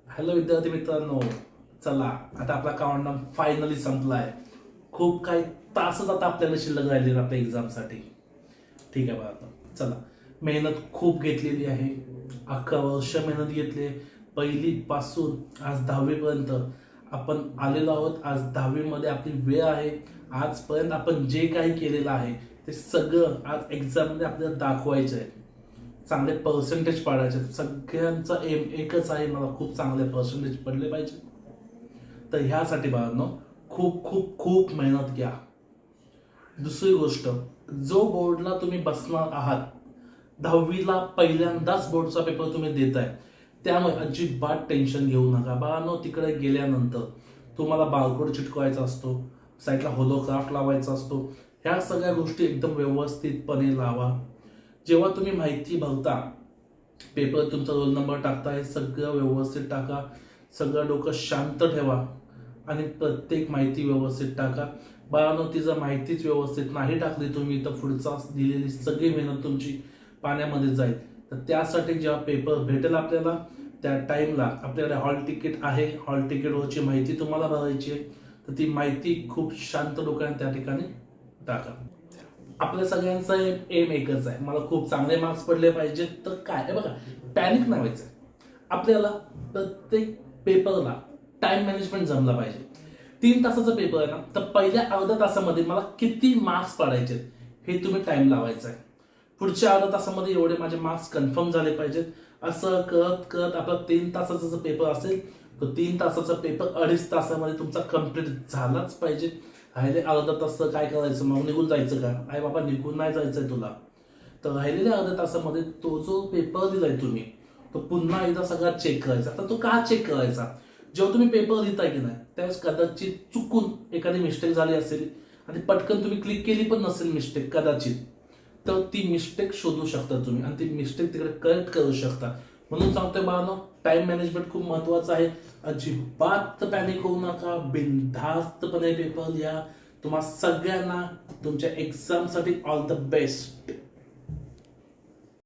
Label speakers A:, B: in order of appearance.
A: Hello विद्यार्थी मित्रांनो, चला आता आपला काउंटडाऊन फायनली संपलाय. खूप काही तासच आता आपल्याला शिल्लक राहिलेत आपल्या एक्झामसाठी. ठीक आहे बघा, आता चला मेहनत खूप घेतलेली आहे. 11 वर्ष मेहनत घेतली. पहिली पासून आज 10वी पर्यंत आपण आलेलो आहोत. आज 10वी मध्ये आपली वेळ आहे. आजपर्यंत आपण जे काही केलेलं आहे ते सगळं आज एक्झाम मध्ये आपल्याला दाखवायचं आहे. चांगले पर्सेंटेज पाडायचे. सगळ्यांचा एम एकच आहे, मला खूप चांगले पर्सेंटेज पडले पाहिजे. तर ह्यासाठी बाळांनो खूप खूप खूप मेहनत घ्या. दुसरी गोष्ट, जो बोर्डला तुम्ही बसणार आहात, 10वीला पहिल्यांदाच बोर्डचा पेपर तुम्ही देताय, त्यामुळे अजिबात टेन्शन घेऊ नका बाळांनो. तिकडे गेल्यानंतर तुम्हाला बारकोड चिटकवायचा असतो, साईडला होलोग्राफ लावायचा असतो. ह्या सगळ्या गोष्टी एकदम व्यवस्थितपणे लावा. जेव्हा तुम्ही माहिती भरता, पेपर तुमचा रोल नंबर टाकता, हे सगळं व्यवस्थित टाका. सगळं डोकं शांत ठेवा आणि प्रत्येक माहिती व्यवस्थित टाका. बाळांनो, ती जर माहितीच व्यवस्थित नाही टाकली तुम्ही, तर पुढचा दिलेली सगळी मेहनत तुमची पाण्यामध्ये जाईल. तर त्यासाठी जेव्हा पेपर भेटेल आपल्याला, त्या टाइमला आपल्याकडे हॉल तिकीट आहे. हॉल तिकीटवरची माहिती तुम्हाला भरायची आहे. तर ती माहिती खूप शांत डोक्याने त्या ठिकाणी टाका. आपल्या सगळ्यांचा एम एकच आहे, मला खूप चांगले मार्क्स पडले पाहिजेत. तर काय आहे बघा, पॅनिक नाही व्हायचं. आपल्याला प्रत्येक पेपरला टाइम मॅनेजमेंट जमला पाहिजे. 3 तासाचा पेपर आहे ना, तर पहिल्या अर्ध्या तासामध्ये मला किती मार्क्स पडायचे हे तुम्ही टाइम लावायचा आहे. पुढच्या अर्ध्या तासामध्ये एवढे माझे मार्क्स कन्फर्म झाले पाहिजेत. असं करत करत आपला 3 तासाचा जर पेपर असेल, तर 3 तासाचा पेपर 2.5 तासामध्ये तुमचा कम्प्लीट झालाच पाहिजे. राहिले अर्धा तास काय करायचं, मग निघून जायचं का? आई बाबा, निघून नाही जायचंय तुला. तर राहिलेल्या अर्ध्या तासामध्ये तो जो पेपर दिलाय तुम्ही, तो पुन्हा एकदा सगळा चेक करायचा. तर तो का चेक करायचा? जेव्हा तुम्ही पेपर लिहिताय की नाही, त्यावेळेस कदाचित चुकून एखादी मिस्टेक झाली असेल आणि पटकन तुम्ही क्लिक केली पण नसेल मिस्टेक कदाचित, तर ती मिस्टेक शोधू शकता तुम्ही आणि ती मिस्टेक तिकडे करेक्ट करू शकता. म्हणून सांगतोय बाळांनो, टाइम मॅनेजमेंट खूप महत्वाचं आहे. अजिबात पॅनिक होऊ नका, बिनधास्तपणे पेपर लिहा. तुम्हा सगळ्यांना तुमच्या एक्झामसाठी ऑल द बेस्ट.